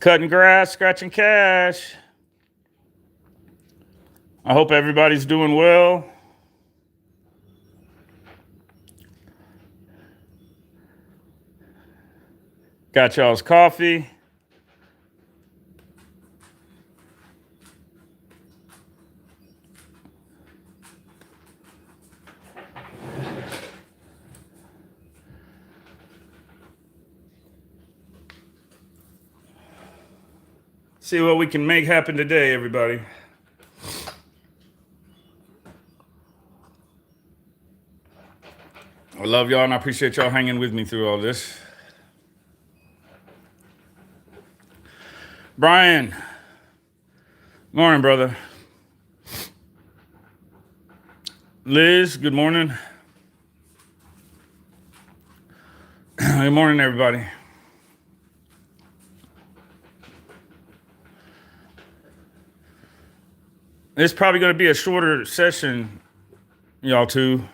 Cutting grass, scratching cash. I hope everybody's doing well. Got y'all's coffee. See what we can make happen today, everybody. I love y'all and I appreciate y'all hanging with me through all this. Brian, morning, brother. Liz, good morning. Good morning, everybody. It's probably going to be a shorter session, y'all, too.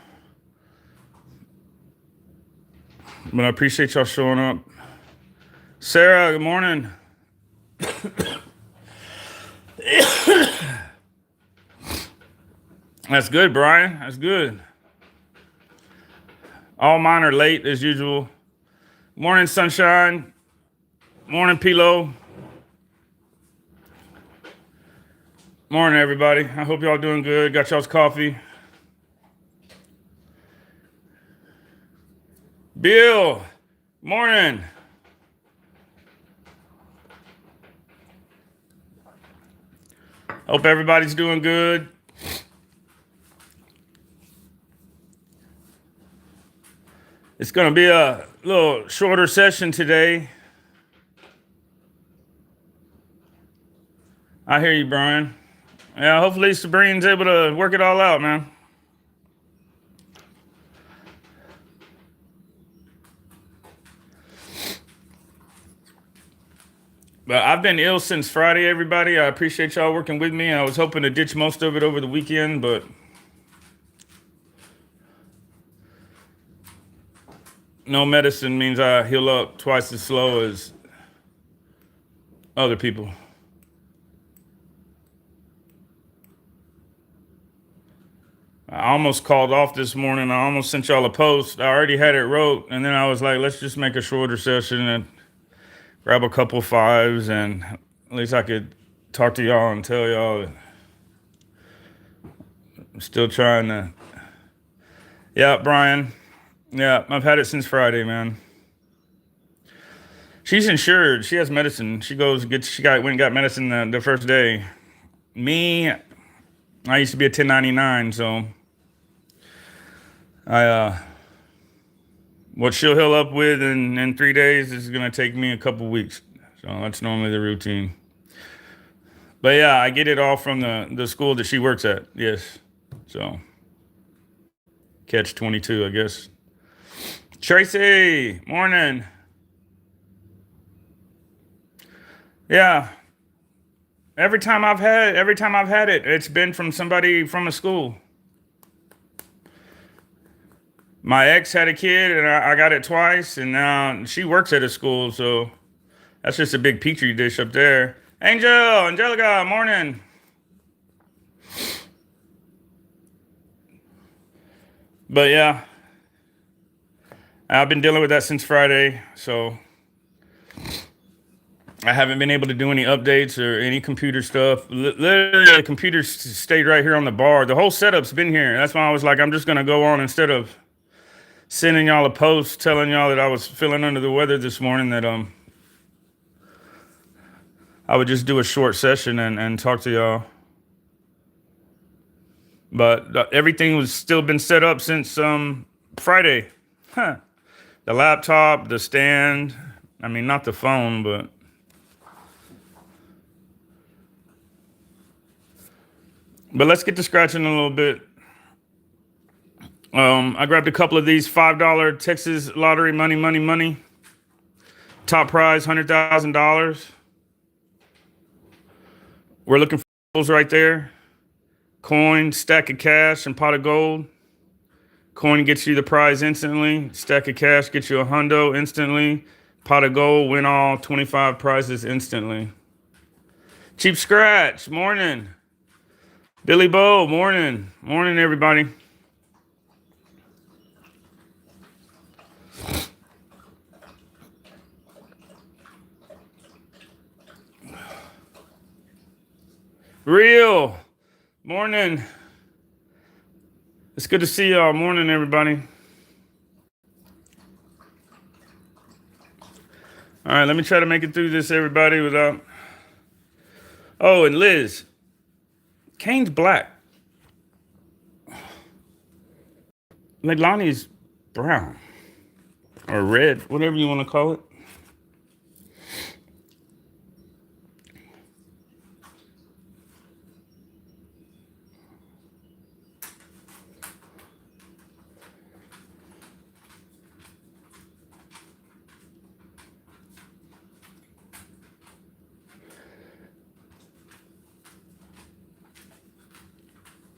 But I appreciate y'all showing up. Sarah, good morning. That's good, Brian. That's good. All mine are late as usual. Morning, sunshine. Morning, Pilo. Morning, everybody. I hope y'all doing good. Got y'all's coffee. Bill, morning. Hope everybody's doing good. It's going to be a little shorter session today. I hear you, Brian. Yeah, hopefully Sabrine's able to work it all out, man. But I've been ill since Friday, everybody. I appreciate y'all working with me. I was hoping to ditch most of it over the weekend, but no medicine means I heal up twice as slow as other people. I almost called off this morning. I almost sent y'all a post. I already had it wrote, and then I was like, let's just make a shorter session and grab a couple fives, and at least I could talk to y'all and tell y'all that I'm still trying to. Yeah, Brian. Yeah, I've had it since Friday, man. She's insured. She has medicine. She went and got medicine the first day. Me, I used to be a 1099, so what she'll heal up with in 3 days is gonna take me a couple weeks. So that's normally the routine. But yeah, I get it all from the school that she works at. Yes. So catch 22, I guess. Tracy, morning. Yeah. Every time I've had it, it's been from somebody from a school. My ex had a kid, and I got it twice, and now she works at a school, so that's just a big petri dish up there. Angelica, morning. But yeah, I've been dealing with that since Friday, so I haven't been able to do any updates or any computer stuff. Literally, the computer stayed right here on the bar. The whole setup's been here. That's why I was like, I'm just going to go on instead of sending y'all a post telling y'all that I was feeling under the weather this morning, that I would just do a short session and talk to y'all. But everything was still been set up since Friday. The laptop, the stand. I mean, not the phone, but let's get to scratching a little bit. I grabbed a couple of these $5 Texas lottery money. Top prize, $100,000. We're looking for those right there. Coin, stack of cash, and pot of gold. Coin gets you the prize instantly. Stack of cash gets you a hundo instantly. Pot of gold, win all, 25 prizes instantly. Cheap Scratch, morning. Billy Bo, morning. Morning, everybody. Real, morning. It's good to see y'all. Morning, everybody. All right, let me try to make it through this, everybody, without... Oh, and Liz. Kane's black. Leilani's brown. Or red, whatever you want to call it.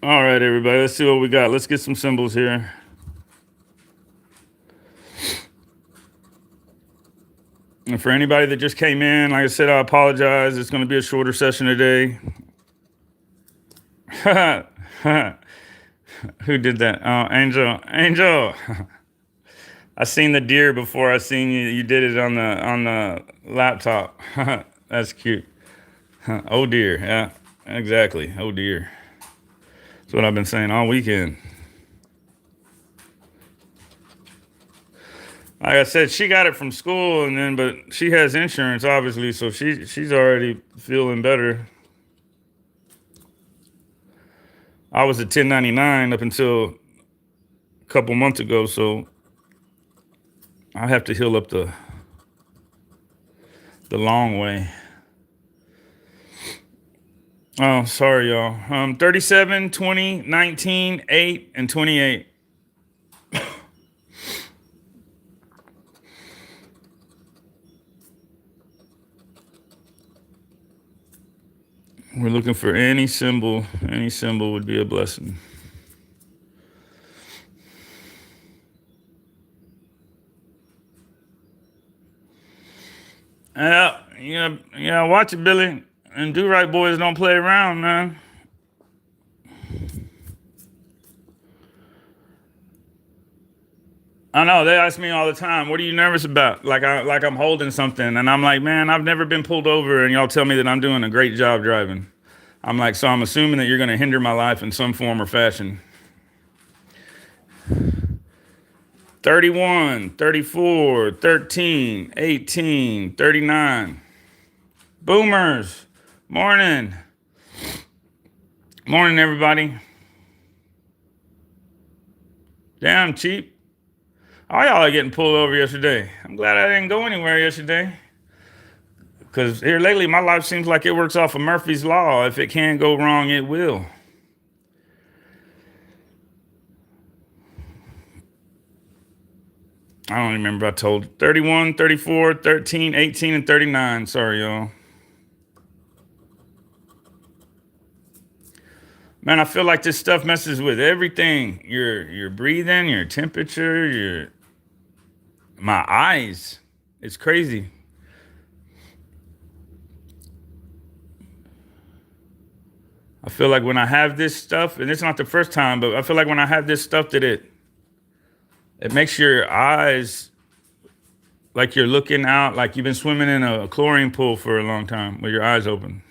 All right, everybody, let's see what we got. Let's get some symbols here. And for anybody that just came in, like I said, I apologize. It's going to be a shorter session today. Who did that? Oh, Angel. Angel. I seen the deer before I seen you. You did it on the laptop. That's cute. Oh dear. Yeah, exactly. Oh dear. That's what I've been saying all weekend. Like I said, she got it from school, but she has insurance, obviously, so she's already feeling better. I was at 1099 up until a couple months ago, so I have to heal up the long way. Oh, sorry, y'all. 37, 20, 19, 8, and 28. We're looking for any symbol. Any symbol would be a blessing. Yeah, watch it, Billy. And Do Right Boys don't play around, man. I know, they ask me all the time, what are you nervous about? Like I'm holding something, and I'm like, man, I've never been pulled over, and y'all tell me that I'm doing a great job driving. I'm like, so I'm assuming that you're going to hinder my life in some form or fashion. 31, 34, 13, 18, 39. Boomers, morning. Morning, everybody. Damn, cheap. All y'all are getting pulled over yesterday. I'm glad I didn't go anywhere yesterday. Because here lately, my life seems like it works off of Murphy's Law. If it can go wrong, it will. I don't remember. I told 31, 34, 13, 18, and 39. Sorry, y'all. Man, I feel like this stuff messes with everything. Your breathing, your temperature, my eyes. It's crazy. I feel like when I have this stuff, and it's not the first time, but I feel like when I have this stuff that it makes your eyes like you're looking out, like you've been swimming in a chlorine pool for a long time with your eyes open.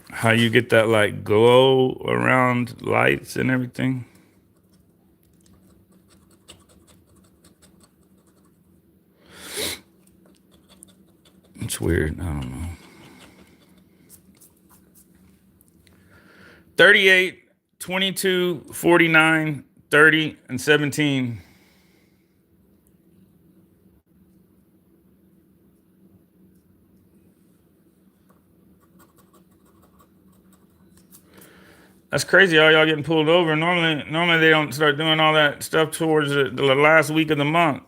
How you get that like glow around lights and everything. It's weird. I don't know. 38, 22, 49, 30, and 17. That's crazy. All y'all getting pulled over. Normally they don't start doing all that stuff towards the last week of the month.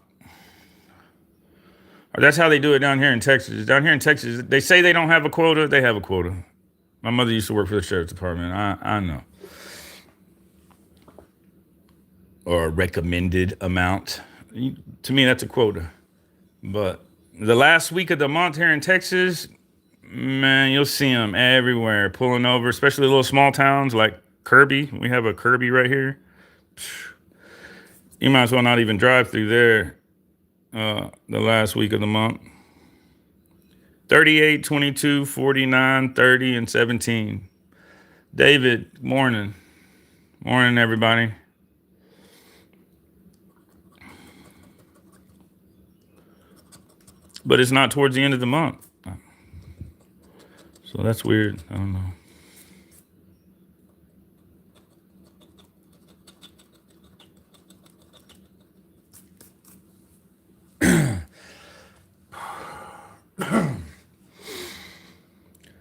Or that's how they do it down here in Texas. Down here in Texas, they say they don't have a quota. They have a quota. My mother used to work for the sheriff's department. I know. Or a recommended amount. To me, that's a quota. But the last week of the month here in Texas, man, you'll see them everywhere pulling over, especially little small towns like Kirby. We have a Kirby right here. You might as well not even drive through there the last week of the month. 38, 22, 49, 30, and 17. David, morning. Morning, everybody. But it's not towards the end of the month. So that's weird. I don't know.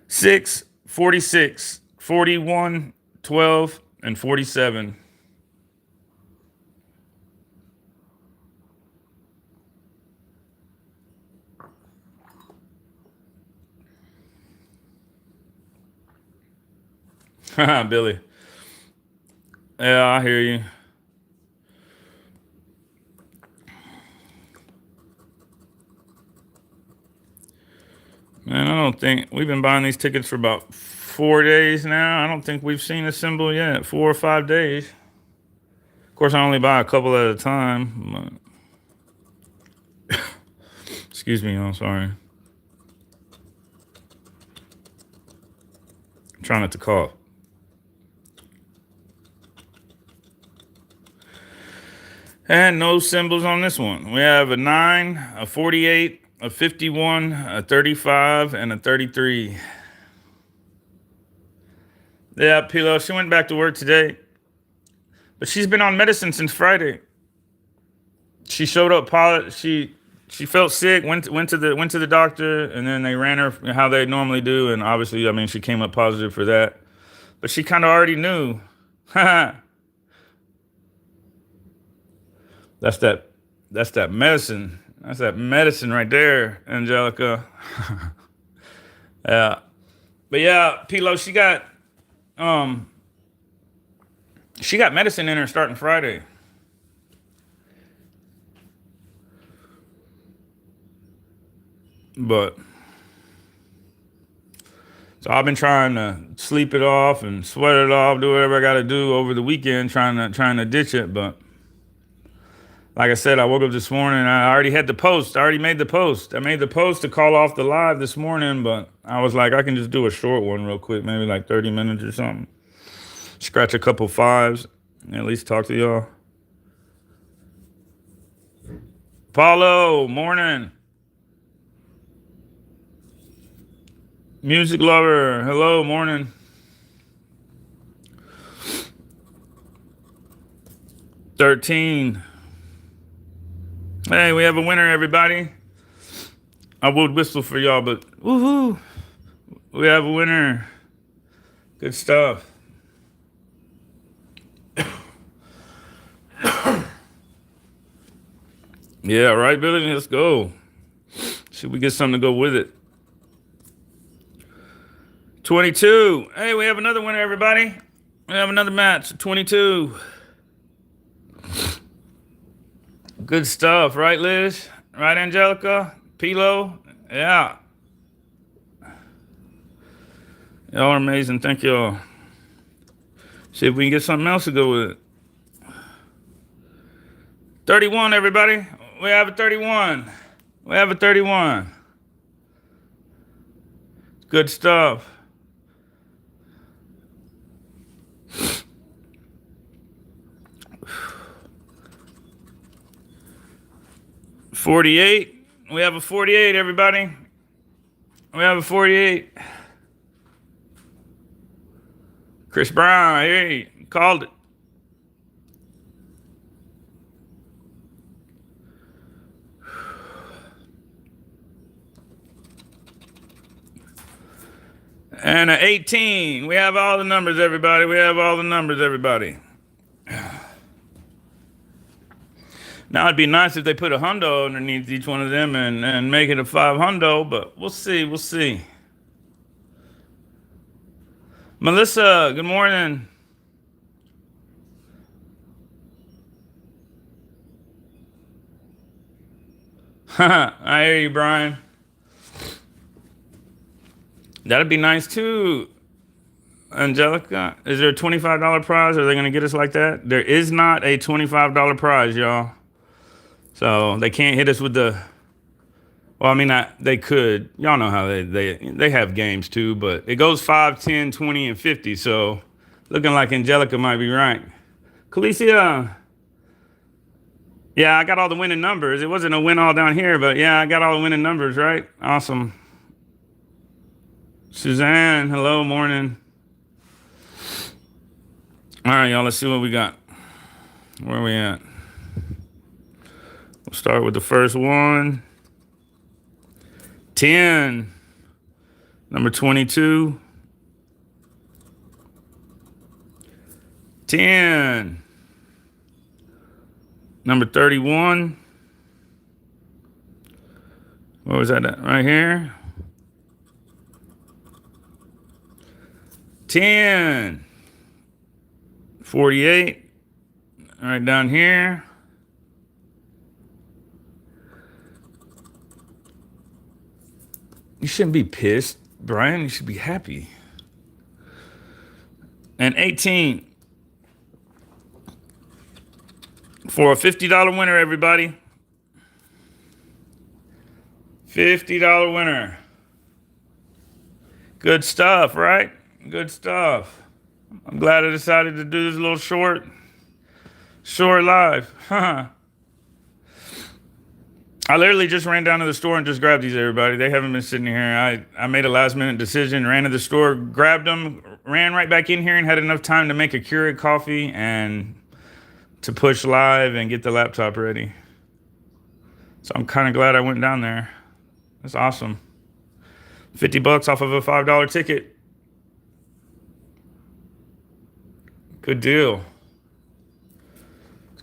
Six, 46, 41, 12, and 47. Billy. Yeah, I hear you. Man, I don't think we've been buying these tickets for about 4 days now. I don't think we've seen a symbol yet. 4 or 5 days. Of course, I only buy a couple at a time. Excuse me, I'm sorry. I'm trying not to cough. And no symbols on this one. We have a 9, a 48, a 51, a 35, and a 33. Yeah, Pilo, she went back to work today. But she's been on medicine since Friday. She showed up she felt sick, went to the doctor, and then they ran her how they normally do, and obviously, I mean, she came up positive for that. But she kind of already knew. That's that medicine. That's that medicine right there, Angelica. Yeah. But yeah, Pilo, she got medicine in her starting Friday. But so I've been trying to sleep it off and sweat it off, do whatever I got to do over the weekend, trying to ditch it. But like I said, I woke up this morning. I already had the post. I already made the post. I made the post to call off the live this morning, but I was like, I can just do a short one real quick, maybe like 30 minutes or something. Scratch a couple fives, and at least talk to y'all. Paulo, morning. Music lover, hello, morning. 13. Hey, we have a winner, everybody. I would whistle for y'all, but woohoo! We have a winner. Good stuff. Yeah, right, Billy? Let's go. Should we get something to go with it? 22. Hey, we have another winner, everybody. We have another match. 22. Good stuff, right, Liz? Right, Angelica? Pilo? Yeah. Y'all are amazing. Thank y'all. See if we can get something else to go with it. 31, everybody. We have a 31. We have a 31. Good stuff. 48. We have a 48, everybody. We have a 48. Chris Brown, hey, called it. And an 18. We have all the numbers, everybody. We have all the numbers, everybody. Now, it'd be nice if they put a hundo underneath each one of them and make it a 5 hundo, but we'll see. We'll see. Melissa, good morning. I hear you, Brian. That'd be nice too, Angelica. Is there a $25 prize? Are they going to get us like that? There is not a $25 prize, y'all. So they can't hit us with the. Well, I mean, they could. Y'all know how they have games too, but it goes 5, 10, 20, and 50. So looking like Angelica might be right. Calicia. Yeah, I got all the winning numbers. It wasn't a win all down here, but yeah, I got all the winning numbers, right? Awesome. Suzanne, hello, morning. All right, y'all, let's see what we got. Where are we at? We'll start with the first one. 10. Number 22. 10. Number 31. What was that at? Right here? 10. 48. Right down here. You shouldn't be pissed, Brian. You should be happy. And 18. For a $50 winner, everybody. $50 winner. Good stuff, right? Good stuff. I'm glad I decided to do this little short live. I literally just ran down to the store and just grabbed these, everybody. They haven't been sitting here. I made a last minute decision, ran to the store, grabbed them, ran right back in here and had enough time to make a Keurig coffee and to push live and get the laptop ready. So I'm kind of glad I went down there. That's awesome. $50 off of a $5 ticket. Good deal.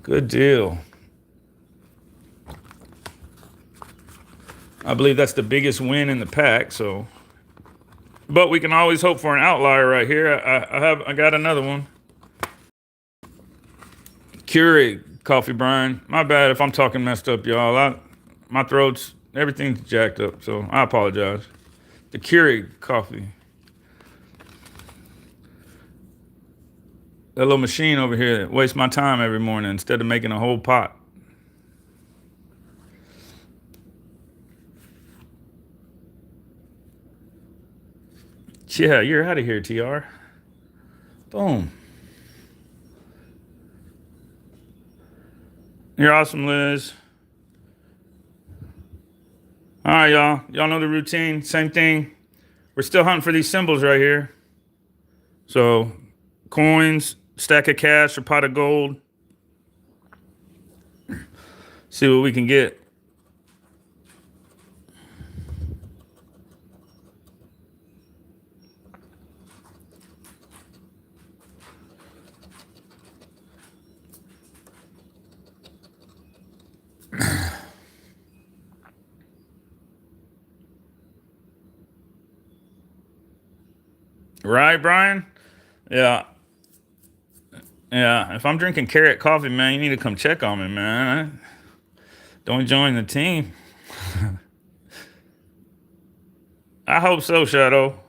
Good deal. I believe that's the biggest win in the pack, so. But we can always hope for an outlier right here. I got another one. Keurig coffee, Brian. My bad if I'm talking messed up, y'all. My throat's, everything's jacked up, so I apologize. The Keurig coffee. That little machine over here that wastes my time every morning instead of making a whole pot. Yeah, you're out of here, TR. Boom. You're awesome, Liz. All right, y'all. Y'all know the routine. Same thing. We're still hunting for these symbols right here. So, coins, stack of cash, or pot of gold. See what we can get. Right, Brian? Yeah. Yeah. If I'm drinking carrot coffee, man, you need to come check on me, man. Don't join the team. I hope so, Shadow.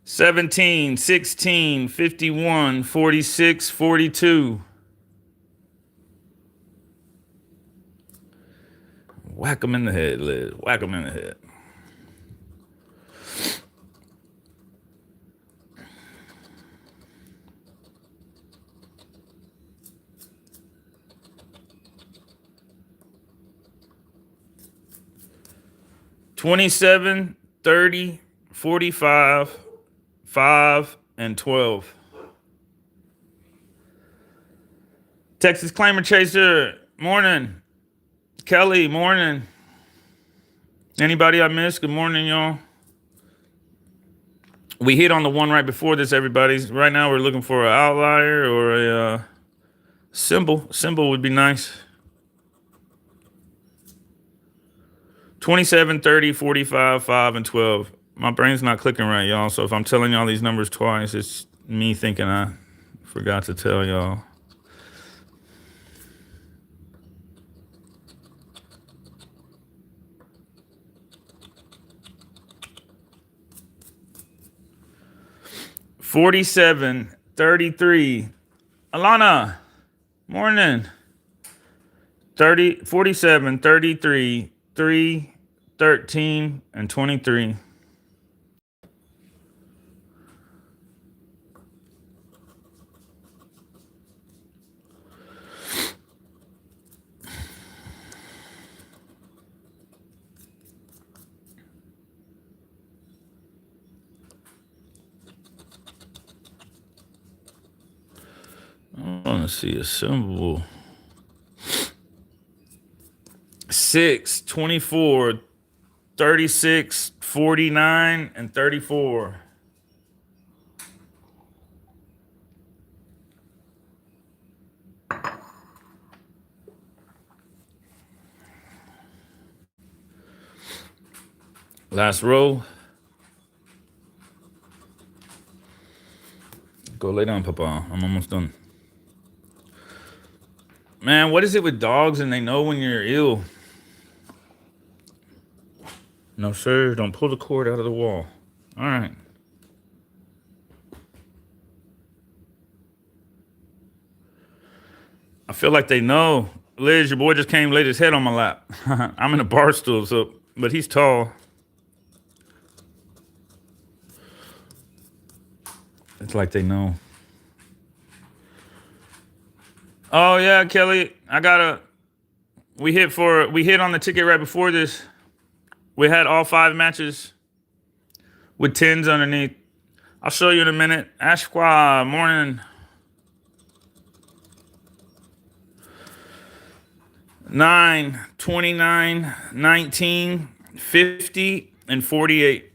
17, 16, 51, 46, 42. Whack them in the head, Liz. Whack them in the head. $27, $30, $45, $5, and $12. Texas Claimer Chaser, morning. Kelly, morning. Anybody I missed? Good morning, y'all. We hit on the one right before this, everybody. Right now we're looking for an outlier or a symbol. Symbol would be nice. 27, 30, 45, 5, and 12. My brain's not clicking right, y'all. So if I'm telling y'all these numbers twice, it's me thinking I forgot to tell y'all. 47-33. Alana, morning. 47-33, 3, 13, and 23. I want to see a symbol. 6, 24, 36, 49, and 34. Last row. Go lay down, Papa. I'm almost done. Man, what is it with dogs and they know when you're ill? No, sir. Don't pull the cord out of the wall. All right. I feel like they know. Liz, your boy just came, laid his head on my lap. I'm in a bar stool, but he's tall. It's like they know. Oh yeah, Kelly, we hit on the ticket right before this. We had all 5 matches with 10s underneath. I'll show you in a minute. Ashqua, morning. 9, 29, 19, 50, and 48.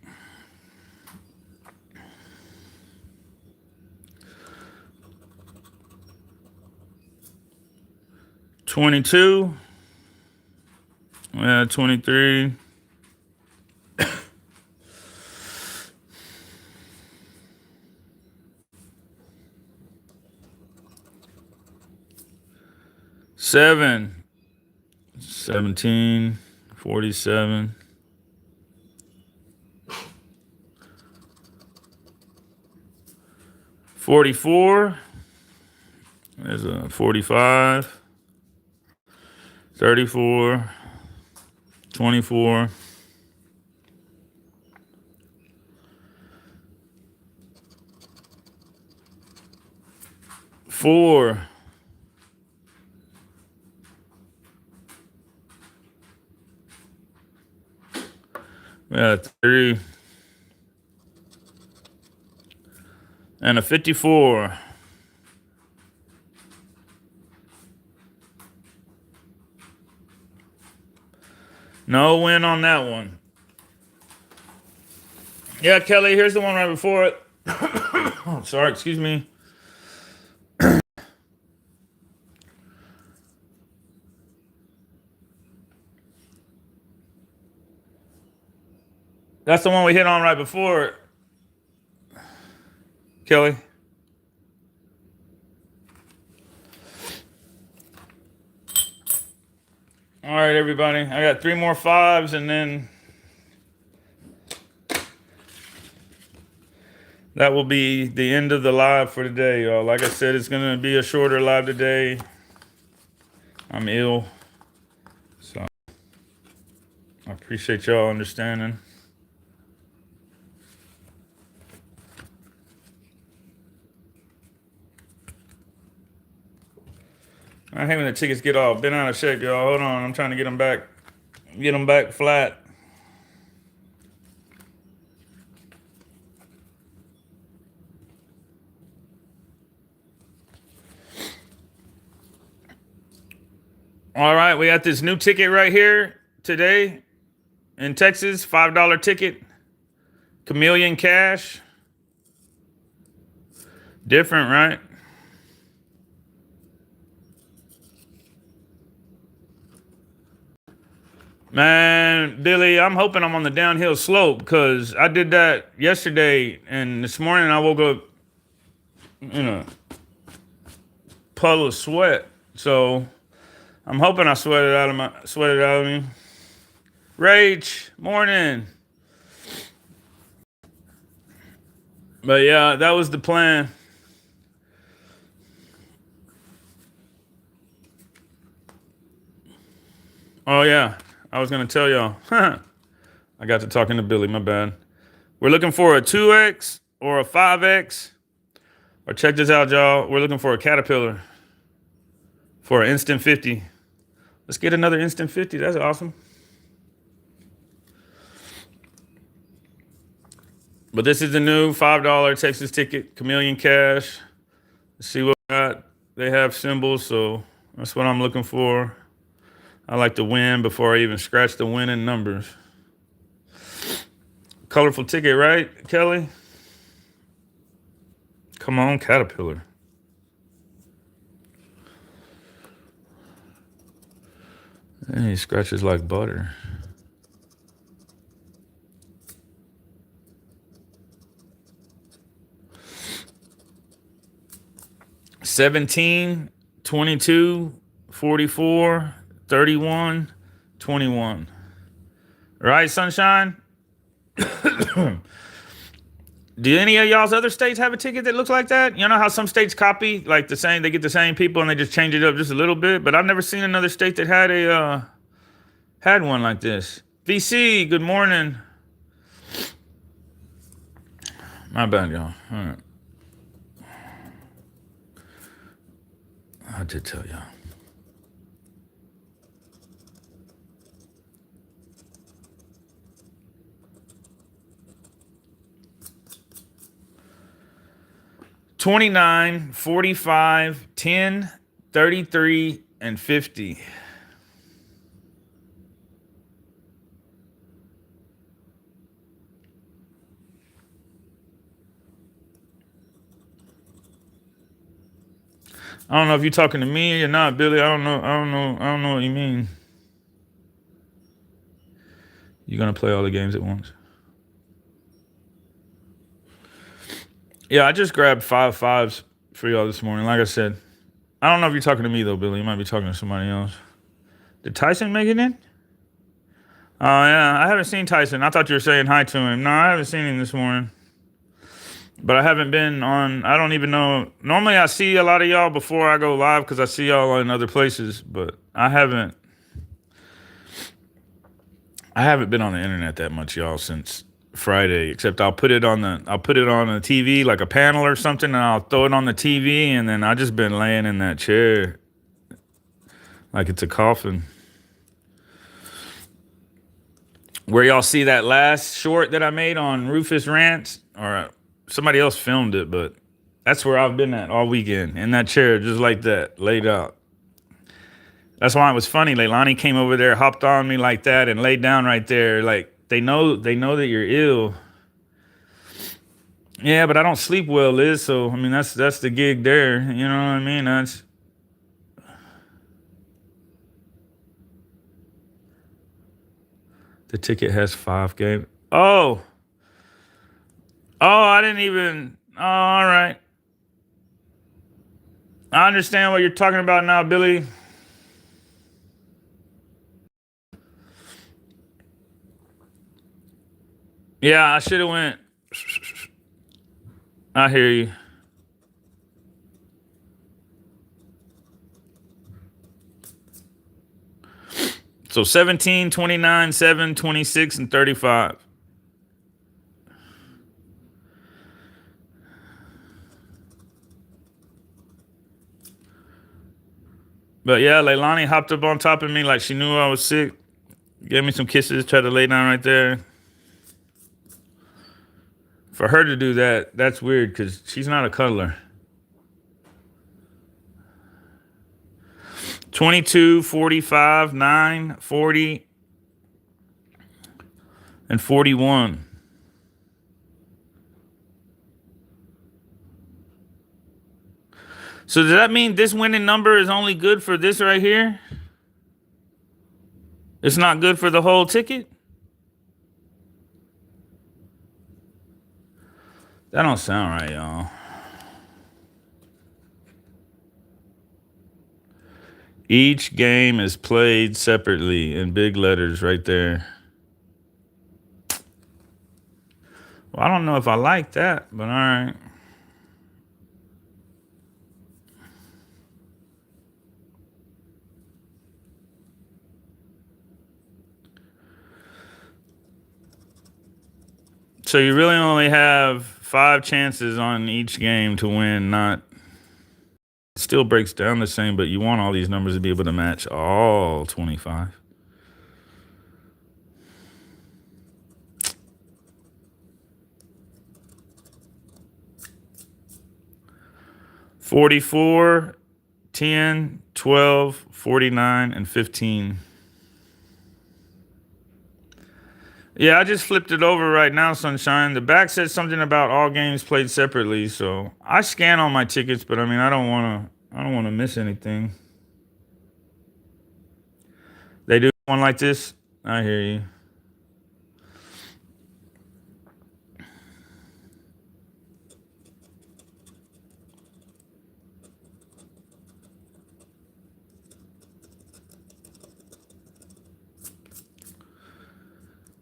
$22. 23. $7. 17, 47. 44. There's a 45. 34. 24. 4. We got 3. And a 54. No win on that one. Yeah, Kelly, here's the one right before it. Oh, sorry, excuse me. That's the one we hit on right before it. Kelly. All right, everybody. I got 3 more 5s, and then that will be the end of the live for today, y'all. Like I said, it's going to be a shorter live today. I'm ill, so I appreciate y'all understanding. I hate when the tickets get all bent out of shape, y'all. Hold on, I'm trying to get them back flat. All right, we got this new ticket right here today in Texas, $5 ticket. Chameleon Cash. Different, right? Man, Billy, I'm hoping I'm on the downhill slope because I did that yesterday, and this morning I woke up in a puddle of sweat. So I'm hoping I sweated out of me. Rach, morning. But yeah, that was the plan. Oh yeah, I was gonna tell y'all. I got to talking to Billy. My bad. We're looking for a 2X or a 5X. Or check this out, y'all. We're looking for a Caterpillar for an instant 50. Let's get another instant 50. That's awesome. But this is the new $5 Texas ticket, Chameleon Cash. Let's see what we got. They have symbols, so that's what I'm looking for. I like to win before I even scratch the winning numbers. Colorful ticket, right, Kelly? Come on, Caterpillar. And he scratches like butter. $17, $22, $44, $31, $21. Right, sunshine? Do any of y'all's other states have a ticket that looks like that? You know how some states copy like the same, they get the same people and they just change it up just a little bit. But I've never seen another state that had one like this. VC, good morning. My bad, y'all. All right. I did tell y'all. $29, $45, $10, $33, and $50. I don't know if you're talking to me or not, Billy. I don't know what you mean. You're gonna play all the games at once. Yeah, I just grabbed 5 5s for y'all this morning. Like I said, I don't know if you're talking to me though, Billy. You might be talking to somebody else. Did Tyson make it in? Oh yeah, I haven't seen Tyson. I thought you were saying hi to him. No, I haven't seen him this morning. But I haven't been on. I don't even know. Normally, I see a lot of y'all before I go live because I see y'all in other places. But I haven't. I haven't been on the internet that much, y'all, since Friday. Except I'll put it on a TV like a panel or something, and I'll throw it on the TV, and then I just been laying in that chair like it's a coffin. Where y'all see that last short that I made on Rufus Rants, or somebody else filmed it, but that's where I've been at all weekend, in that chair, just like that, laid out. That's why it was funny. Leilani came over there, hopped on me like that, and laid down right there. Like they know that you're ill. Yeah, but I don't sleep well, Liz. So I mean, that's the gig there. You know what I mean? That's the ticket has 5 games. Oh, I didn't even. Oh, all right. I understand what you're talking about now, Billy. Yeah, I should have went. I hear you. So 17, 29, 7, 26, and 35. But yeah, Leilani hopped up on top of me like she knew I was sick. Gave me some kisses, tried to lay down right there. For her to do that, that's weird because she's not a cuddler. 22, 45, 9, 40, and 41. So does that mean this winning number is only good for this right here? It's not good for the whole ticket? That don't sound right, y'all. Each game is played separately in big letters right there. Well, I don't know if I like that, but all right. So you really only have 5 chances on each game to win, not it still breaks down the same, but you want all these numbers to be able to match all 25. $44, $10, $12, $49, and $15. Yeah, I just flipped it over right now, Sunshine. The back said something about all games played separately, so I scan all my tickets, but I mean, I don't want to miss anything. They do one like this? I hear you.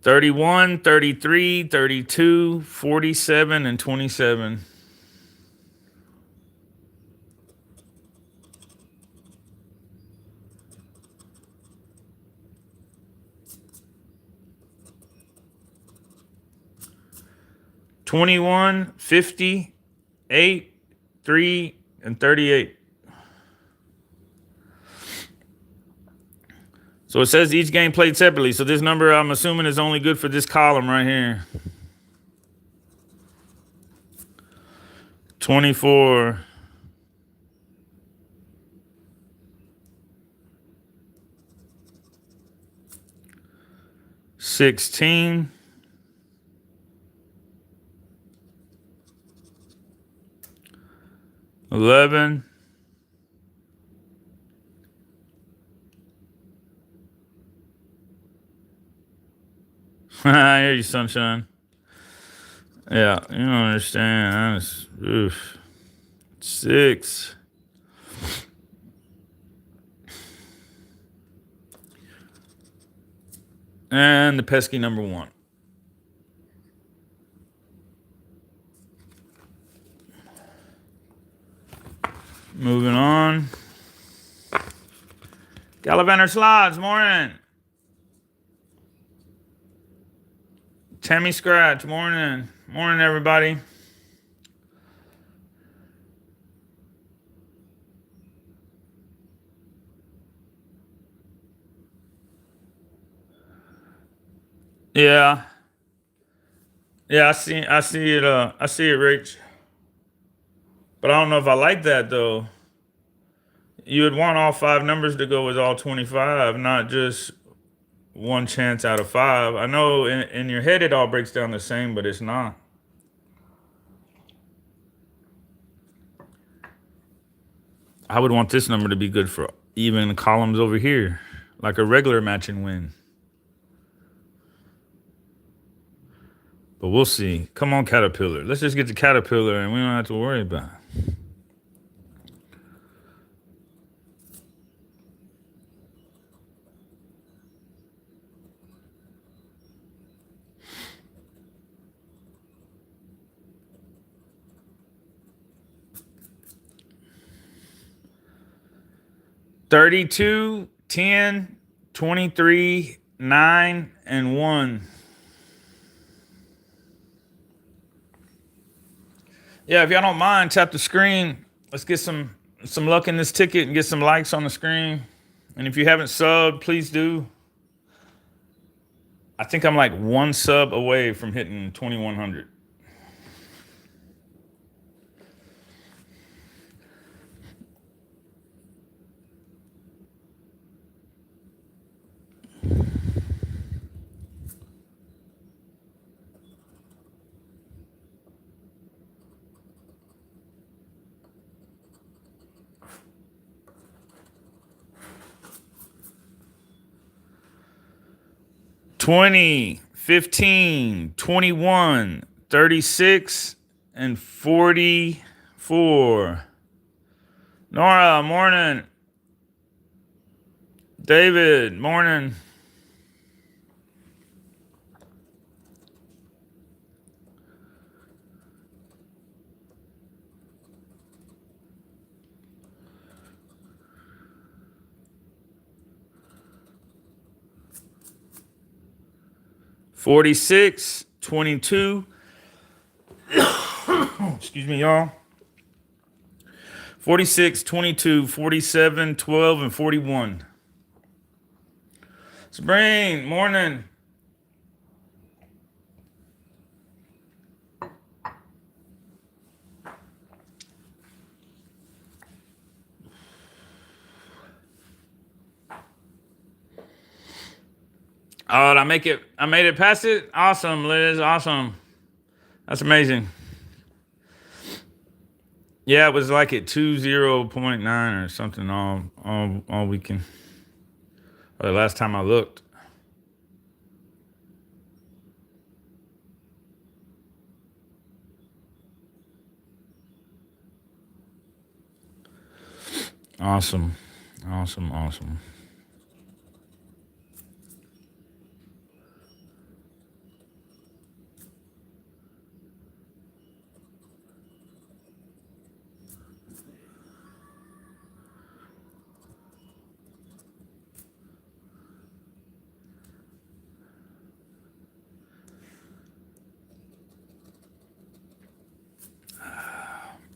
$31, $33, $32, $47, and $27. $21, $50, $8, $3, and $38. So it says each game played separately. So this number, I'm assuming, is only good for this column right here. 24. $16. $11. I hear you, Sunshine. Yeah, you don't understand. Oof. 6. And the pesky number 1. Moving on. Gallivant Slides, morning. Tammy Scratch, morning. Morning, everybody. Yeah. Yeah, I see it. I see it, Rach. But I don't know if I like that though. You would want all 5 numbers to go with all 25, not just one chance out of 5. I know in your head it all breaks down the same, but it's not. I would want this number to be good for even columns over here, like a regular matching win. But we'll see. Come on, Caterpillar. Let's just get the Caterpillar and we don't have to worry about it. $32, $10, $23, $9, and $1. Yeah, if y'all don't mind, tap the screen. Let's get some luck in this ticket and get some likes on the screen. And if you haven't subbed, please do. I think I'm like 1 sub away from hitting 2,100. $20, $15, $21, $36, and $44. Nora, morning. David, morning. 46, 22. Excuse me, y'all. 46, 22, 47, 12, and 41. Sabrine, morning. Oh, did I make it? I made it past it? Awesome, Liz. Awesome. That's amazing. Yeah, it was like at 20.9 or something all weekend. Or the last time I looked. Awesome. Awesome. Awesome.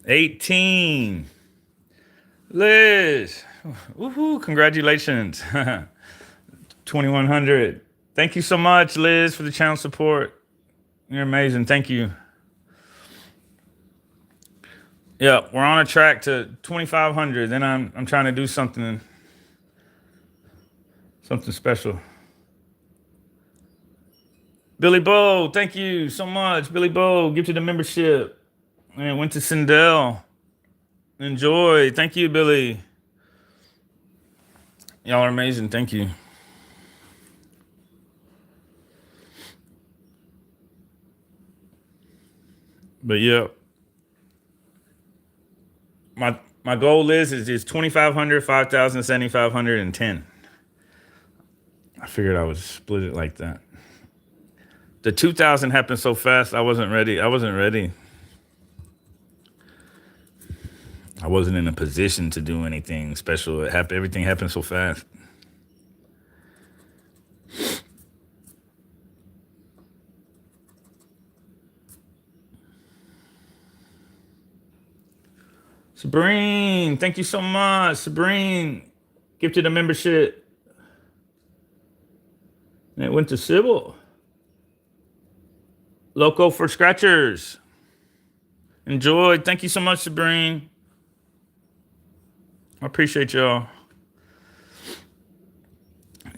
$18. Liz. Woohoo, congratulations. 2100. Thank you so much, Liz, for the channel support. You're amazing. Thank you. Yeah, we're on a track to 2500. Then I'm trying to do something special. Billy Bo, thank you so much. Billy Bo, gifted a membership. And went to Sindel. Enjoy. Thank you, Billy. Y'all are amazing. Thank you. But yeah, my goal is 2,500, 5,000, 7,500, and 10. I figured I would split it like that. The 2,000 happened so fast. I wasn't ready. I wasn't in a position to do anything special. Everything happened so fast. Sabrine, thank you so much. Sabrine gifted a membership. And it went to Sybil. Loco for Scratchers. Enjoy. Thank you so much, Sabrine. I appreciate y'all.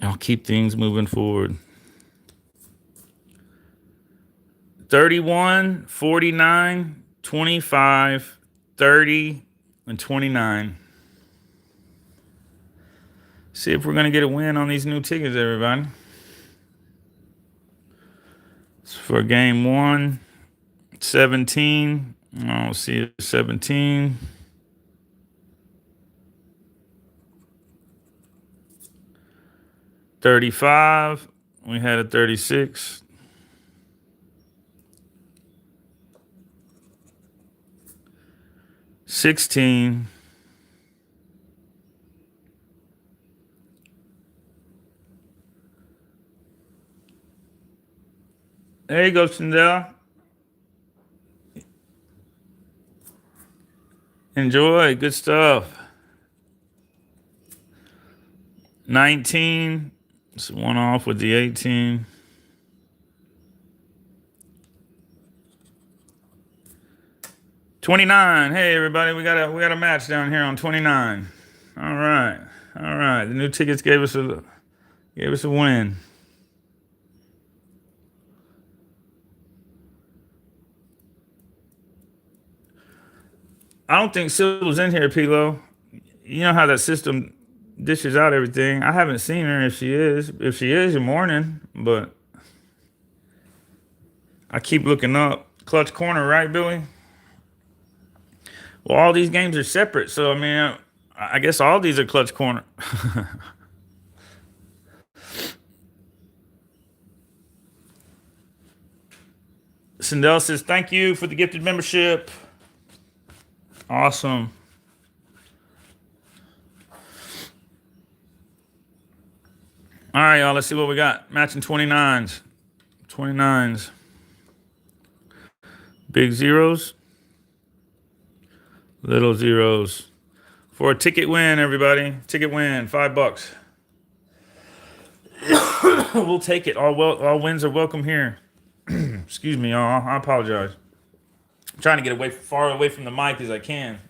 I'll keep things moving forward. 31, 49, 25, 30, and 29. See if we're going to get a win on these new tickets, everybody. It's for game 1, 17. I'll see 17. 35. We had a 36. 16. There you go, Sindel. Enjoy. Good stuff. 19. It's one off with the 18. 29. Hey everybody, we got a match down here on 29. All right. The new tickets gave us a win. I don't think Sybil's in here, Pilo. You know how that system dishes out everything. I haven't seen her. If she is, good morning. But I keep looking up. Clutch corner, right, Billy? Well, all these games are separate, so I mean, I guess all these are clutch corner. Sindel says, thank you for the gifted membership. Awesome. All right, y'all, let's see what we got. Matching 29s. 29s. Big zeros. Little zeros. For a ticket win, everybody. Ticket win, $5. We'll take it. All wins are welcome here. Excuse me, y'all. I apologize. I'm trying to get far away from the mic as I can.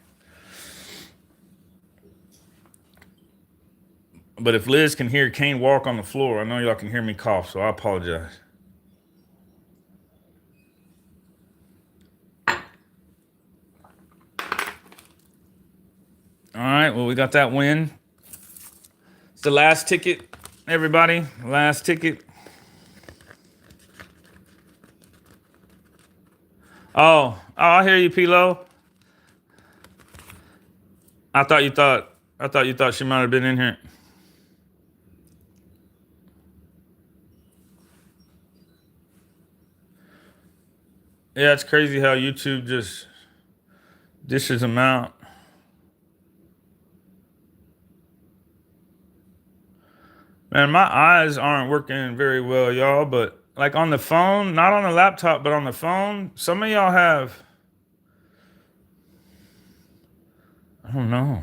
But if Liz can hear Kane walk on the floor, I know y'all can hear me cough, so I apologize. All right, well, we got that win. It's the last ticket, everybody. Last ticket. Oh, I hear you, Pilo. I thought you thought she might have been in here. Yeah, it's crazy how YouTube just dishes them out. Man, my eyes aren't working very well, y'all, but like on the phone, not on the laptop, but on the phone, some of y'all have, I don't know,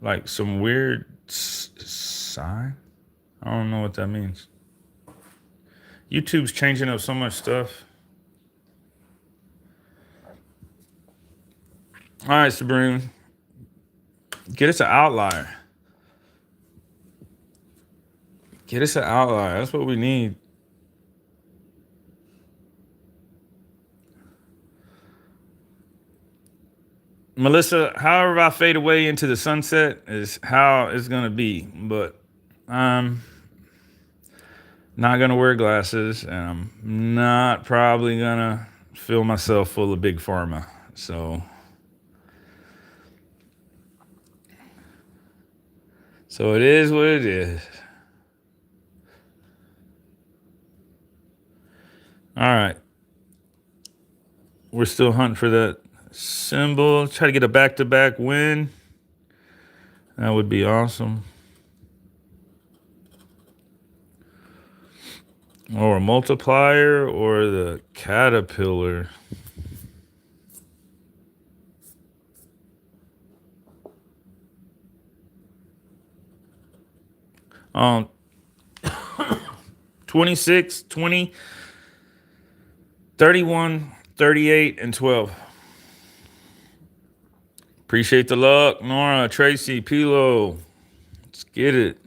like some weird sign. I don't know what that means. YouTube's changing up so much stuff. All right, Sabrina, get us an outlier. Get us an outlier. That's what we need. Melissa, however I fade away into the sunset is how it's going to be. But I'm not going to wear glasses, and I'm not probably going to fill myself full of big pharma. So it is what it is. All right. We're still hunting for that symbol. Try to get a back-to-back win. That would be awesome. Or a multiplier or the caterpillar. Um, 26, 20, 31, 38, and 12. Appreciate the luck. Nora, Tracy, Pilo. Let's get it.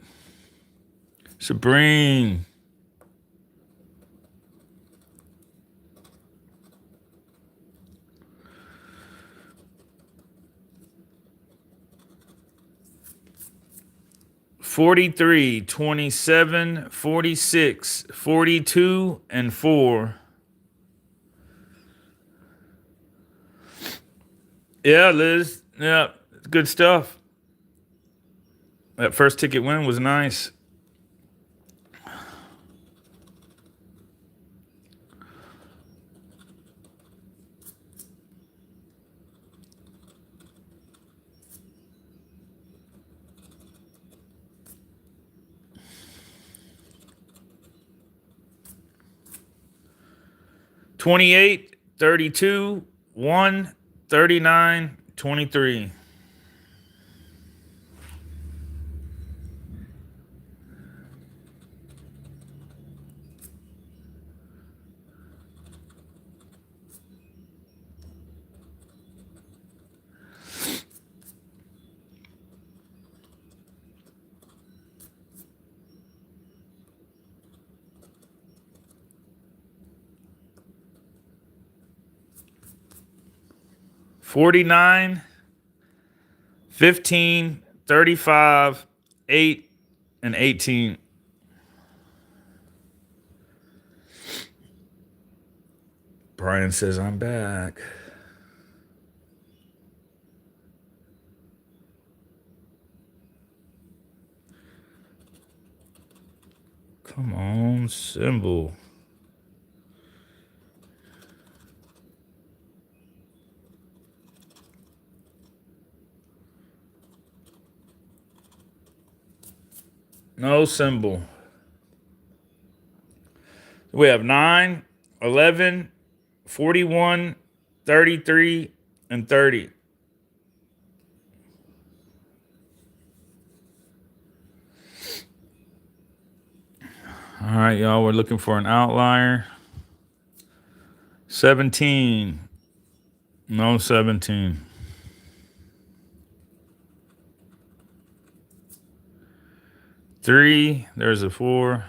Sabrine. $43, $27, $46, $42, and $4. Yeah, Liz. Yeah, good stuff. That first ticket win was nice. $28, $32, $1, $39, $23. $49, $15, $35, $8, and $18. Brian says I'm back. Come on, symbol. No symbol. We have 9, 11, 41, 33, and 30. All right, y'all, we're looking for an outlier. 17. No 17. 3, there's a 4.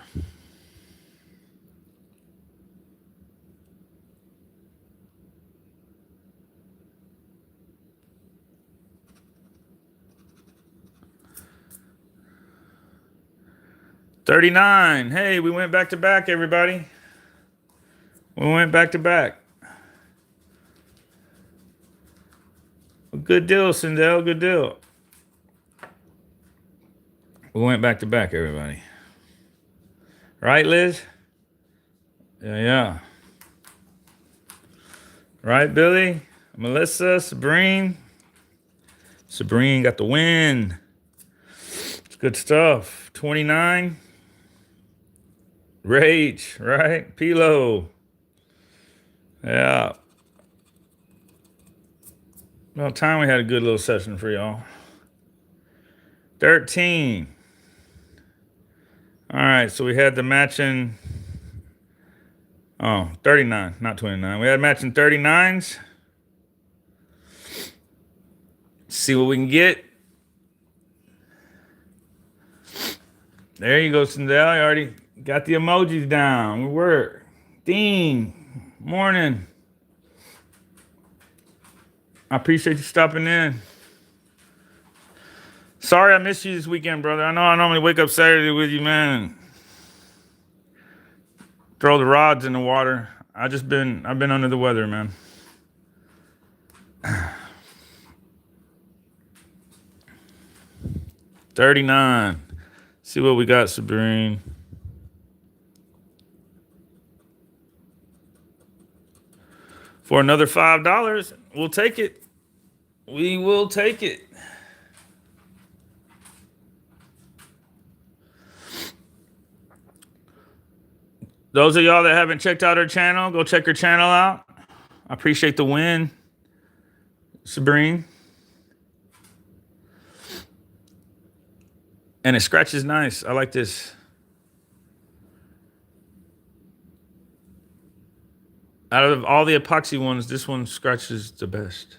39. Hey, we went back to back, everybody. We went back to back. Good deal, Sindel. Good deal. We went back to back, everybody. Right, Liz? Yeah. Right, Billy? Melissa, Sabrine. Sabrine got the win. It's good stuff. 29. Rage, right? Pilo. Yeah. About time we had a good little session for y'all. 13. All right, so we had the matching. 39, not 29. We had matching 39s. See what we can get. There you go, Sindel. You already got the emojis down. We work. Dean, morning. I appreciate you stopping in. Sorry I missed you this weekend, brother. I know I normally wake up Saturday with you, man. Throw the rods in the water. I've been under the weather, man. $39. See what we got, Sabrine. For another $5, we'll take it. We will take it. Those of y'all that haven't checked out her channel, go check her channel out. I appreciate the win, Sabrine. And it scratches nice. I like this. Out of all the epoxy ones, this one scratches the best.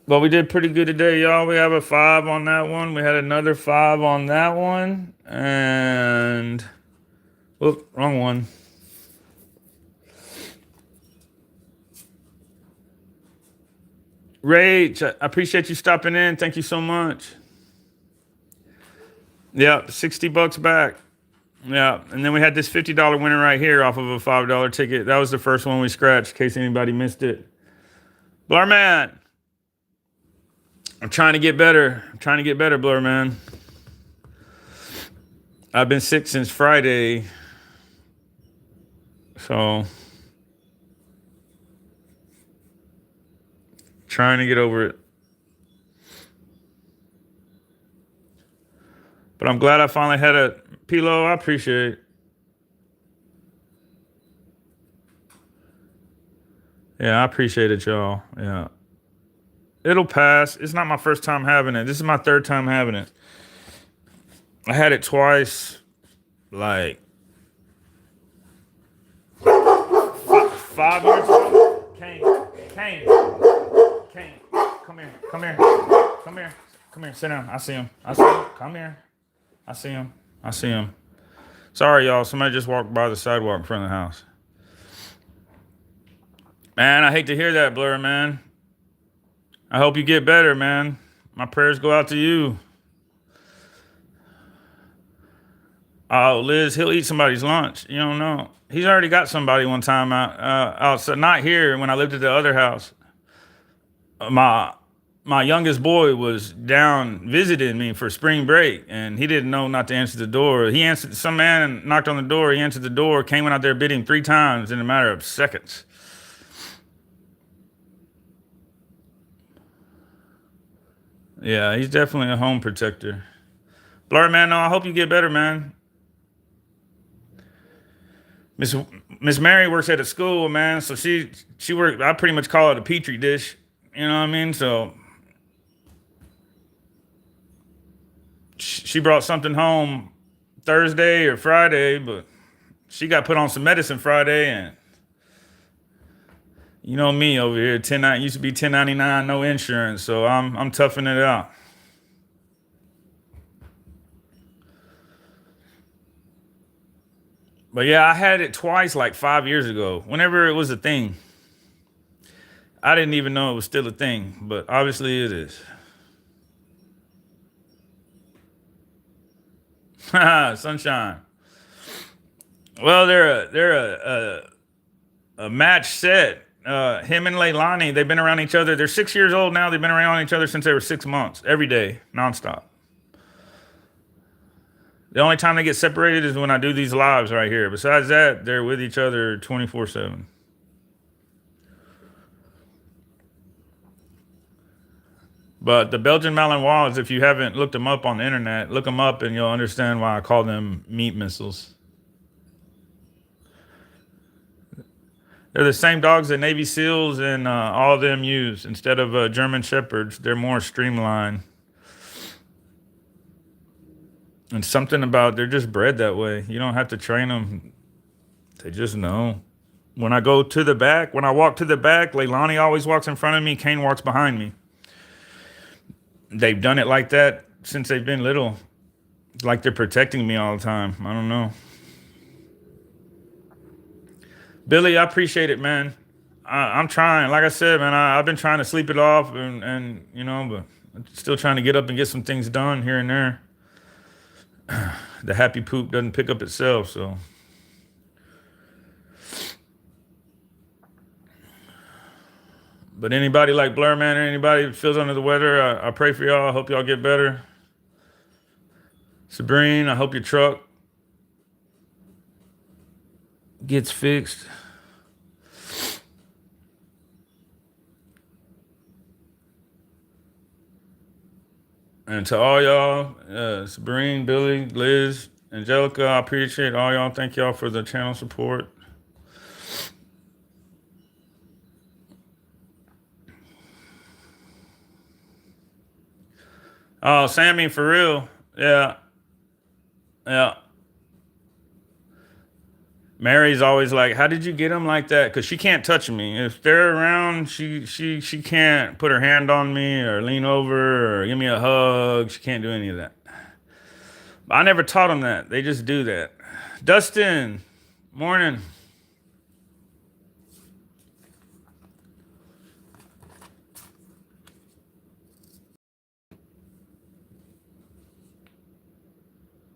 Well, we did pretty good today, y'all. We have a 5 on that one. We had another 5 on that one. And, whoop, wrong one. Rach, I appreciate you stopping in. Thank you so much. Yeah, $60 back. Yeah, and then we had this $50 winner right here off of a $5 ticket. That was the first one we scratched, in case anybody missed it. Blurman. I'm trying to get better. Blurman. I've been sick since Friday. So, trying to get over it. But I'm glad I finally had a Pilo. I appreciate it. Yeah, I appreciate it, y'all. Yeah. It'll pass. It's not my first time having it. This is my 3rd time having it. I had it twice, like 5 years ago. Kane, come here, sit down. I see him. Come here. I see him. Sorry, y'all. Somebody just walked by the sidewalk in front of the house. Man, I hate to hear that, Blur, man. I hope you get better, man. My prayers go out to you. Oh, Liz, he'll eat somebody's lunch. You don't know. He's already got somebody one time outside. Not here, when I lived at the other house. My youngest boy was down visiting me for spring break, and he didn't know not to answer the door. Some man knocked on the door. He answered the door, came out there, bit him 3 times in a matter of seconds. Yeah, he's definitely a home protector. Blur, man, no, I hope you get better, man. Miss Miss Mary works at a school, man, so she work. I pretty much call it a petri dish. You know what I mean? So she brought something home Thursday or Friday, but she got put on some medicine Friday, and you know me over here, used to be 1099, no insurance, so I'm toughing it out. But yeah, I had it twice like 5 years ago. Whenever it was a thing, I didn't even know it was still a thing, but obviously it is. Sunshine. Well, they're a match set. Him and Leilani, they've been around each other. They're 6 years old now. They've been around each other since they were 6 months, every day, nonstop. The only time they get separated is when I do these lives right here. Besides that, they're with each other 24/7. But the Belgian Malinois, if you haven't looked them up on the internet, look them up and you'll understand why I call them meat missiles. They're the same dogs that Navy SEALs and all of them use. Instead of German Shepherds, they're more streamlined. And something about they're just bred that way. You don't have to train them. They just know. When I go to the back, when I walk to the back, Leilani always walks in front of me. Kane walks behind me. They've done it like that since they've been little. It's like they're protecting me all the time. I don't know. Billy, I appreciate it, man. I'm trying. Like I said, man, I've been trying to sleep it off and but I'm still trying to get up and get some things done here and there. The happy poop doesn't pick up itself, so. But anybody like Blur, man, or anybody that feels under the weather, I pray for y'all. I hope y'all get better. Sabrine, I hope your truck gets fixed. And to all y'all, Sabrine, Billy, Liz, Angelica, I appreciate all y'all. Thank y'all for the channel support. Oh, Sammy, for real. Yeah, yeah. Mary's always like, "How did you get them like that?" Because she can't touch me. If they're around, she can't put her hand on me or lean over or give me a hug. She can't do any of that. But I never taught them that. They just do that. Dustin, morning.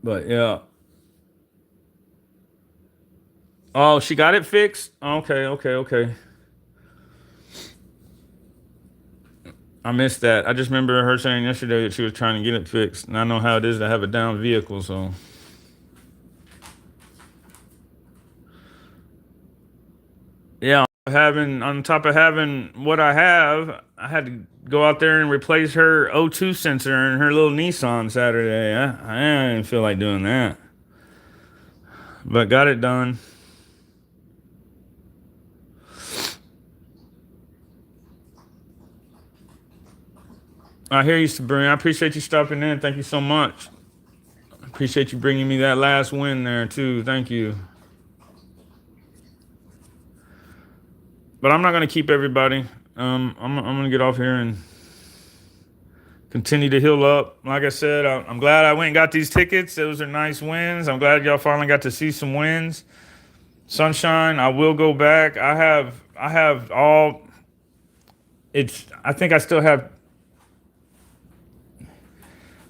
But yeah. Oh, she got it fixed? Okay, okay, okay. I missed that. I just remember her saying yesterday that she was trying to get it fixed. And I know how it is to have a down vehicle, so. Yeah, having on top of having what I have, I had to go out there and replace her O2 sensor in her little Nissan Saturday. I didn't feel like doing that, but got it done. I hear you, Sabrina. I appreciate you stopping in. Thank you so much. Appreciate you bringing me that last win there too. Thank you. But I'm not gonna keep everybody. I'm gonna get off here and continue to heal up. Like I said, I'm glad I went and got these tickets. Those are nice wins. I'm glad y'all finally got to see some wins. Sunshine, I will go back. I have all. It's. I think I still have.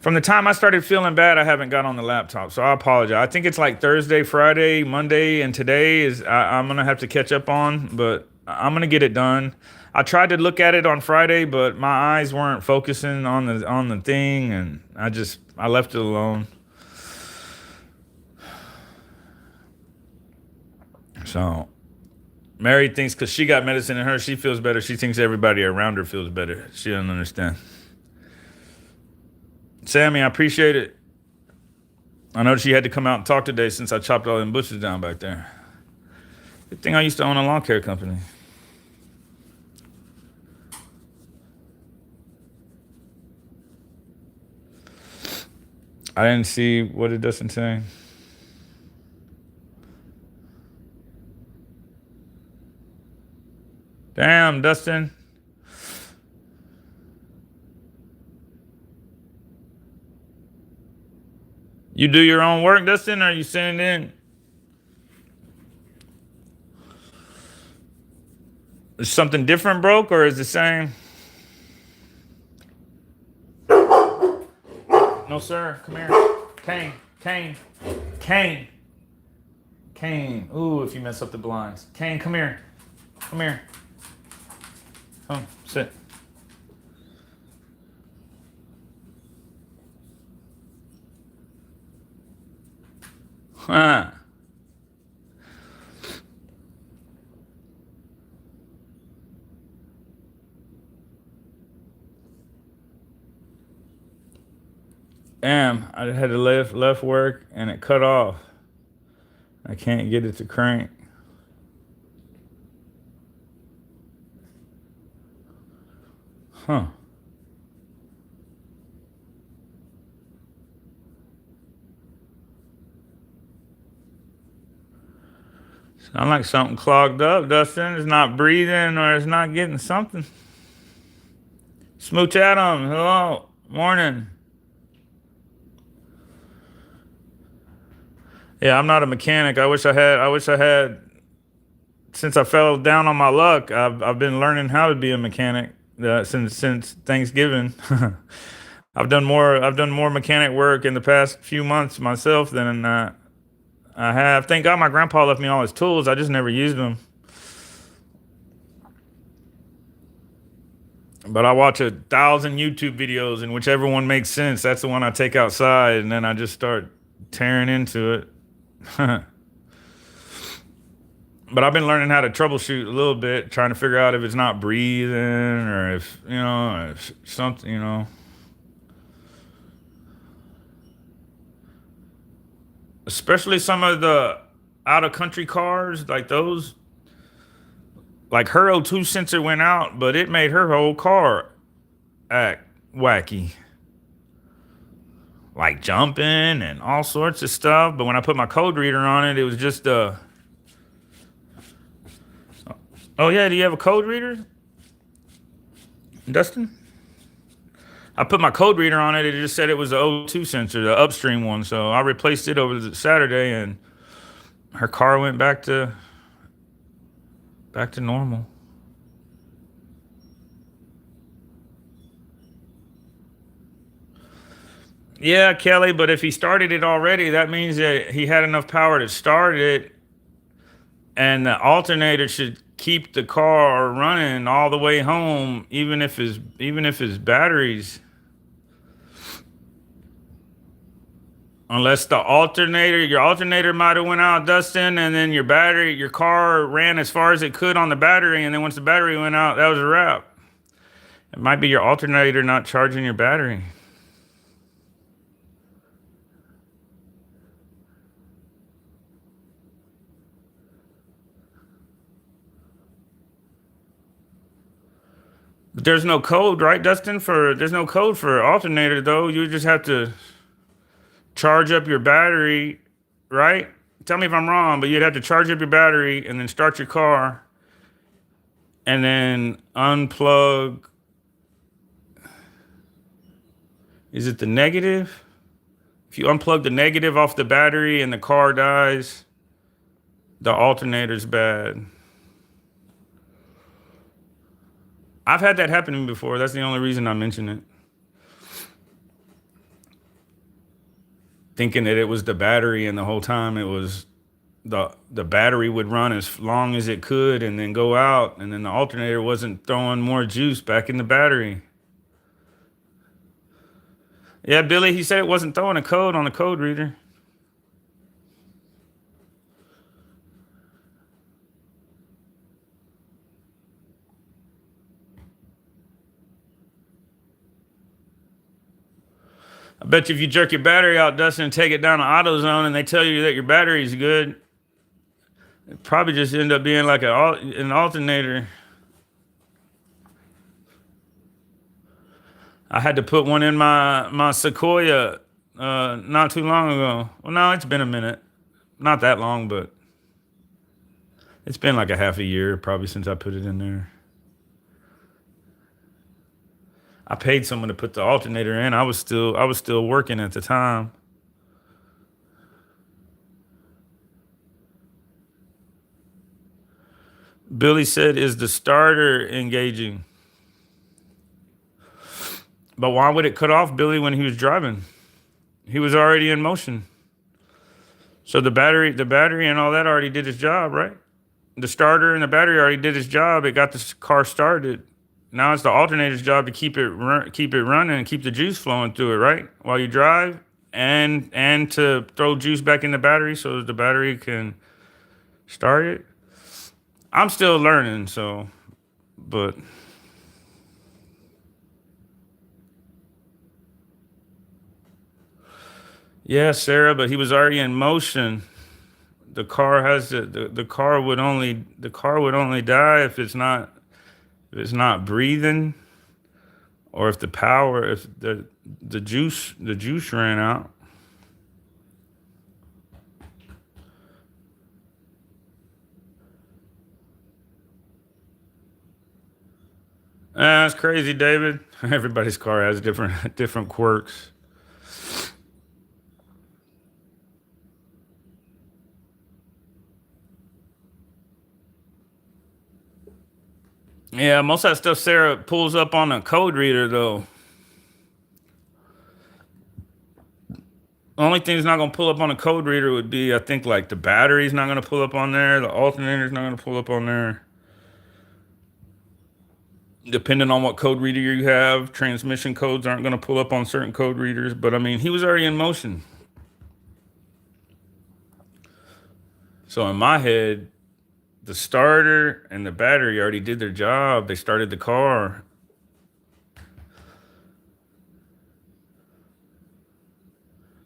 From the time I started feeling bad, I haven't got on the laptop, so I apologize. I think it's like Thursday, Friday, Monday, and today is I'm gonna have to catch up on, but I'm gonna get it done. I tried to look at it on Friday, but my eyes weren't focusing on the thing, and I left it alone. So Mary thinks because she got medicine in her, she feels better. She thinks everybody around her feels better. She doesn't understand. Sammy, I appreciate it. I know she had to come out and talk today since I chopped all them bushes down back there. Good thing I used to own a lawn care company. I didn't see what it doesn't say. Damn, Dustin. You do your own work, Dustin, or you send it in? Is something different broke or is it the same? No, sir. Come here. Kane. Kane. Kane. Kane. Ooh, if you mess up the blinds. Kane, come here. Come here. Come, sit. Huh. Damn, I had to left work and it cut off. I can't get it to crank. Huh. Sound like something clogged up, Dustin. It's not breathing or it's not getting something. Smooch Adam, hello. Morning. Yeah, I'm not a mechanic. I wish I had since I fell down on my luck, I've been learning how to be a mechanic since Thanksgiving. I've done more mechanic work in the past few months myself than I have. Thank God my grandpa left me all his tools. I just never used them. But I watch 1,000 YouTube videos, and whichever one makes sense, that's the one I take outside, and then I just start tearing into it. But I've been learning how to troubleshoot a little bit, trying to figure out if it's not breathing or if something. Especially some of the out of country cars, like those, like her O2 sensor went out, but it made her whole car act wacky, like jumping and all sorts of stuff. But when I put my code reader on it, it was just oh yeah, do you have a code reader, Dustin? I put my code reader on it. It just said it was the O2 sensor, the upstream one. So I replaced it over the Saturday, and her car went back to normal. Yeah, Kelly, but if he started it already, that means that he had enough power to start it, and the alternator should keep the car running all the way home, even if his batteries, unless your alternator might have went out, Dustin, and then your car ran as far as it could on the battery, and then once the battery went out, that was a wrap. It might be your alternator not charging your battery. But there's no code, right, Dustin? There's no code for alternator though. You just have to charge up your battery, right? Tell me if I'm wrong, but you'd have to charge up your battery and then start your car and then unplug. Is it the negative? If you unplug the negative off the battery and the car dies, the alternator's bad. I've had that happen to me before. That's the only reason I mention it. Thinking that it was the battery, and the whole time it was the battery would run as long as it could and then go out, and then the alternator wasn't throwing more juice back in the battery. Yeah, Billy, he said it wasn't throwing a code on the code reader. I bet you if you jerk your battery out, Dustin, and take it down to AutoZone, and they tell you that your battery's good, it probably just end up being like an alternator. I had to put one in my Sequoia not too long ago. Well, no, it's been a minute. Not that long, but it's been like a half a year probably since I put it in there. I paid someone to put the alternator in. I was still working at the time. Billy said, "Is the starter engaging?" But why would it cut off, Billy, when he was driving? He was already in motion. So the battery and all that already did its job, right? The starter and the battery already did its job. It got the car started. Now it's the alternator's job to keep it running and keep the juice flowing through it, right? While you drive, and to throw juice back in the battery so that the battery can start it. I'm still learning, so, but yeah, Sarah, but he was already in motion. The car has the car would only die if it's not breathing, or if the juice ran out. That's crazy, David. Everybody's car has different quirks. Yeah, most of that stuff Sarah pulls up on a code reader though. The only thing that's not gonna pull up on a code reader would be, I think, like the battery's not gonna pull up on there, the alternator's not gonna pull up on there. Depending on what code reader you have, transmission codes aren't gonna pull up on certain code readers. But I mean, he was already in motion. So in my head, the starter and the battery already did their job. They started the car.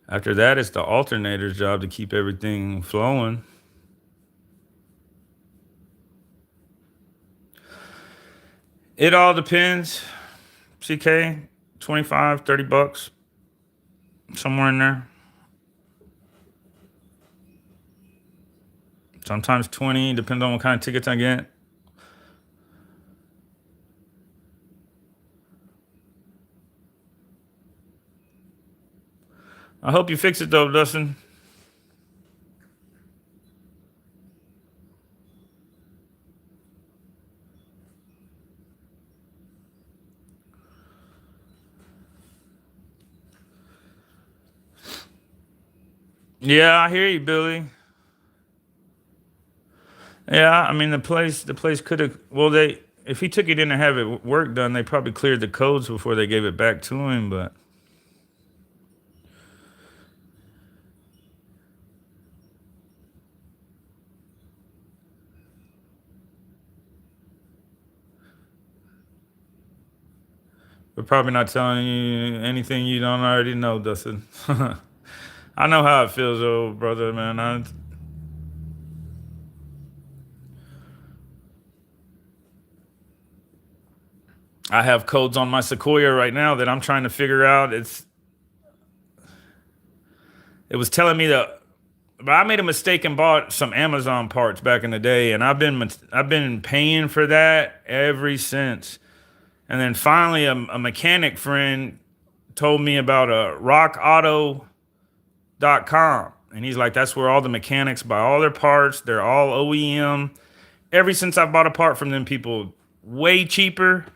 After that, it's the alternator's job to keep everything flowing. It all depends. CK, 25, $30, somewhere in there. Sometimes 20, depends on what kind of tickets I get. I hope you fix it though, Dustin. Yeah, I hear you, Billy. Yeah, I mean the place could have, well, they, if he took it in to have it work done, they probably cleared the codes before they gave it back to him, but we're probably not telling you anything you don't already know, Dustin. I know how it feels, though, brother, man. I have codes on my Sequoia right now that I'm trying to figure out. It was telling me that, but I made a mistake and bought some Amazon parts back in the day, and I've been paying for that ever since. And then finally, a mechanic friend told me about a rockauto.com. And he's like, that's where all the mechanics buy all their parts. They're all OEM. Ever since I bought a part from them people, way cheaper,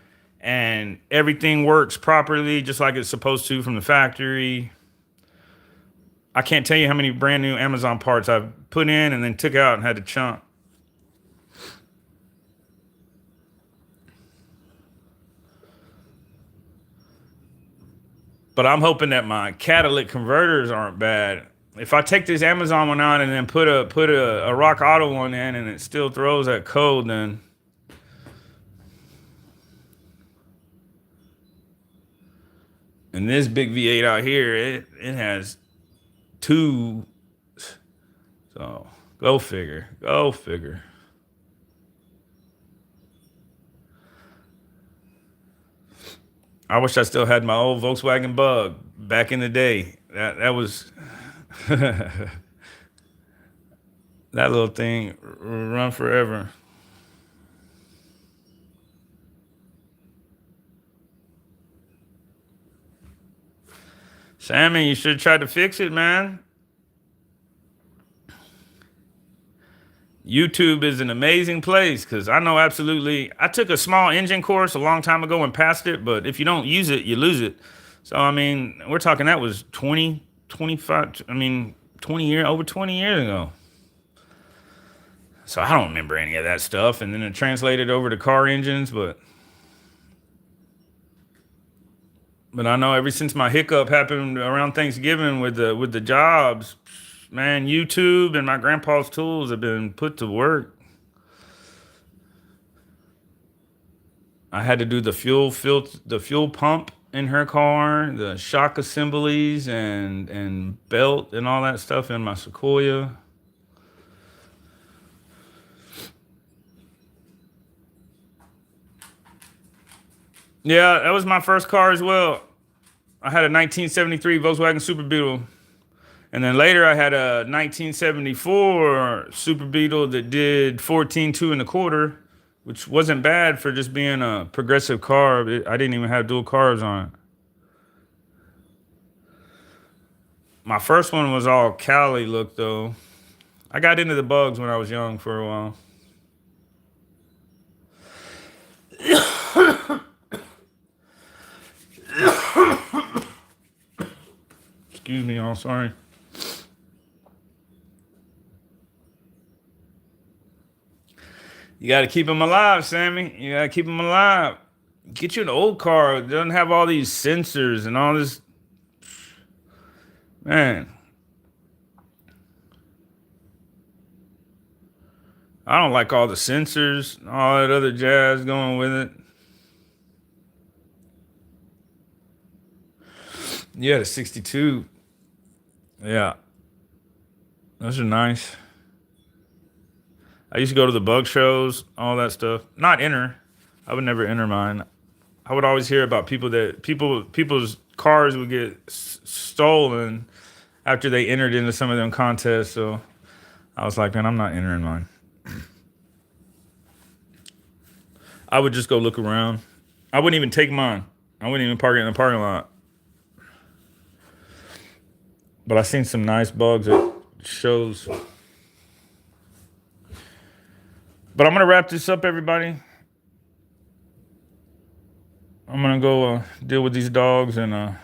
and everything works properly, just like it's supposed to from the factory. I can't tell you how many brand new Amazon parts I've put in and then took out and had to chunk. But I'm hoping that my catalytic converters aren't bad. If I take this Amazon one out and then put a Rock Auto one in and it still throws that code, And this big V8 out here, it has two. So go figure. Go figure. I wish I still had my old Volkswagen Bug back in the day. That was that little thing run forever. Sammy, you should try to fix it, man. YouTube is an amazing place because I know absolutely. I took a small engine course a long time ago and passed it, but if you don't use it, you lose it. So, I mean, we're talking that was 20, 25, I mean, 20 years, over 20 years ago. So I don't remember any of that stuff. And then it translated over to car engines, but I know ever since my hiccup happened around Thanksgiving with the jobs, man, YouTube and my grandpa's tools have been put to work. I had to do the fuel pump in her car, the shock assemblies and belt and all that stuff in my Sequoia. Yeah, that was my first car as well. I had a 1973 Volkswagen Super Beetle. And then later I had a 1974 Super Beetle that did 14.2 1/4, which wasn't bad for just being a progressive car. I didn't even have dual carbs on it. My first one was all Cali look though. I got into the bugs when I was young for a while. Excuse me, y'all. Sorry. You got to keep them alive, Sammy. You got to keep them alive. Get you an old car. It doesn't have all these sensors and all this. Man. I don't like all the sensors and all that other jazz going with it. You had a 62. Yeah. Those are nice. I used to go to the bug shows, all that stuff. Not enter. I would never enter mine. I would always hear about people's cars would get stolen after they entered into some of them contests. So I was like, man, I'm not entering mine. I would just go look around. I wouldn't even take mine. I wouldn't even park it in the parking lot. But I seen some nice bugs at shows. But I'm going to wrap this up, everybody. I'm going to go deal with these dogs and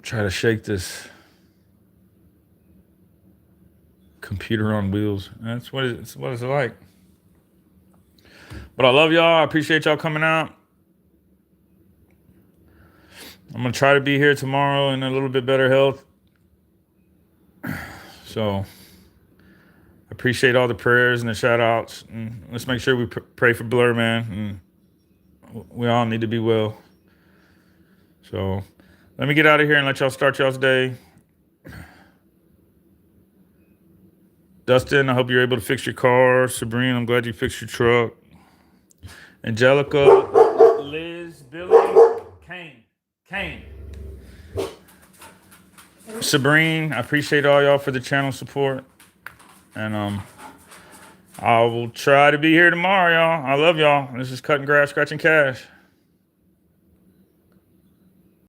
try to shake this computer on wheels. That's what it's like. But I love y'all. I appreciate y'all coming out. I'm going to try to be here tomorrow in a little bit better health. So appreciate all the prayers and the shout outs. And let's make sure we pray for Blur, man. And we all need to be well. So let me get out of here and let y'all start y'all's day. Dustin, I hope you're able to fix your car. Sabrina, I'm glad you fixed your truck. Angelica, Liz, Billy, Kane. Sabrina, I appreciate all y'all for the channel support. And I will try to be here tomorrow, y'all. I love y'all. This is Cutting Grass, Scratching Cash.